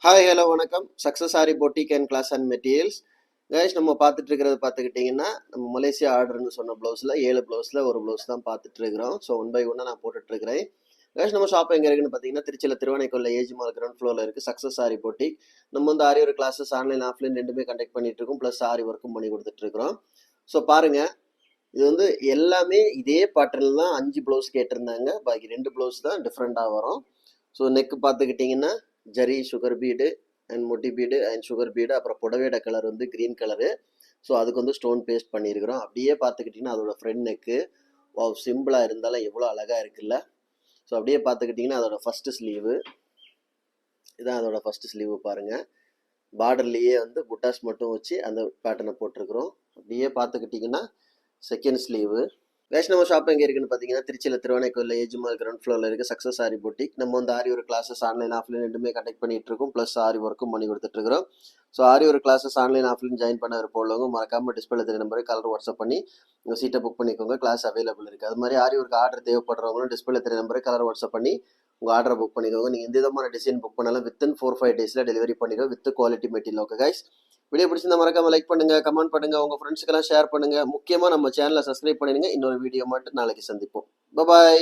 Hi hello வணக்கம். Success Aari boutique and class and materials. Guys, நம்ம பார்த்துட்டு இருக்கிறது பார்த்துக்கிட்டிங்கன்னா, நம்ம மலேசியா ஆர்டர்னு சொன்ன ப்ளவுஸில் 7 ப்ளவுஸில் ஒரு ப்ளவுஸ் தான் பார்த்துட்டு இருக்கிறோம். ஸோ ஒன் பை ஒன்னாக நான் போட்டுட்ருக்கிறேன். கைஸ், நம்ம ஷாப் எங்கே இருக்குன்னு பார்த்தீங்கன்னா, திருச்சியில் திருவானைக்கோல்ல ஏஜி மால் கிரவுண்ட் ஃப்ளோரில் இருக்குது சக்ஸஸ் ஆரி பொட்டிக். நம்ம வந்து ஆரி ஒரு கிளாஸஸ் ஆன்லைன் ஆஃப்லைன் ரெண்டுமே கண்டக்ட் பண்ணிட்டு இருக்கோம். ப்ளஸ் ஆரி ஒர்க்கும் பண்ணி கொடுத்துட்ருக்குறோம். ஸோ பாருங்கள், இது வந்து எல்லாமே இதே பேட்டர்னில் தான் 5 ப்ளவுஸ் கேட்டிருந்தாங்க. பாக்கி 2 ப்ளவுஸ் தான் டிஃப்ரெண்ட்டாக வரும். ஸோ நெக்கு பார்த்துக்கிட்டிங்கன்னா zari sugar bead and moti bead and sugar bead, அப்புறம் புடவையோட கலர் வந்து க்ரீன் கலரு. ஸோ அதுக்கு வந்து ஸ்டோன் பேஸ்ட் பண்ணியிருக்கிறோம். அப்படியே பார்த்துக்கிட்டிங்கன்னா அதோட ஃப்ரண்ட் நெக்கு சிம்பிளாக இருந்தாலும் எவ்வளோ அழகாக இருக்குல்ல. ஸோ அப்படியே பார்த்துக்கிட்டிங்கன்னா அதோட ஃபஸ்ட்டு ஸ்லீவு இதான். அதோட ஃபஸ்ட்டு ஸ்லீவு பாருங்கள், பார்டர்லேயே வந்து புட்டாஸ் மட்டும் வச்சு அந்த பேட்டர்னை போட்டிருக்கிறோம். அப்படியே பார்த்துக்கிட்டிங்கன்னா செகண்ட் ஸ்லீவு. கைஸ், நம்ம ஷாப் எங்கே இருக்குன்னு பார்த்தீங்கன்னா, திருச்சியில் திருவானைக்கோல்ல ஏஜி மால் கிரவுண்ட் ஃப்ளோரில் இருக்குது சக்ஸஸ் ஆரி பொட்டிக். நம்ம வந்து ஆரி ஒரு கிளாஸஸ் ஆன்லைன் ஆஃப்லைன் ரெண்டுமே கண்டக்ட் பண்ணிட்டு இருக்கோம். ப்ளஸ் ஆரி ஒர்க்கும் பண்ணி கொடுத்துட்ருக்கோம். ஸோ ஆரி ஒரு கிளாஸஸ் ஆன்லைன் ஆஃப்லைன் ஜாயின் பண்ண போலவங்க மறக்காமல் டிஸ்பிளே தெரிய நம்பருக்கு கலர் வாட்ஸ்அப் பண்ணி உங்கள் சீட்டை புக் பண்ணிக்கோங்க. கிளாஸ் அவைலபிள் இருக்குது. அது மாதிரி ஆரி ஒரு ஆர்டர் தேவைப்படுறவங்களும் டிஸ்பிளே தெரிய நம்பருக்கு கலர் வாட்ஸ்அப் பண்ணி உங்கள் ஆர்டரை புக் பண்ணிக்கோங்க. நீங்கள் எந்த விதமான டிசைன் புக் பண்ணாலும் வித்தின் 4-5 டேஸில் டெலிவரி பண்ணிடுவோம் with quality material. Okay guys, video பிடிச்சிருந்தா மறக்காம லைக் பண்ணுங்க, கமெண்ட் பண்ணுங்க, உங்க ஃப்ரெண்ட்ஸ்க்கெல்லாம் ஷேர் பண்ணுங்க. முக்கியமா நம்ம சேனலை சப்ஸ்கிரைப் பண்ணிடுங்க. இன்னொரு வீடியோ மட்டும் நாளைக்கு சந்திப்போம். பாய்.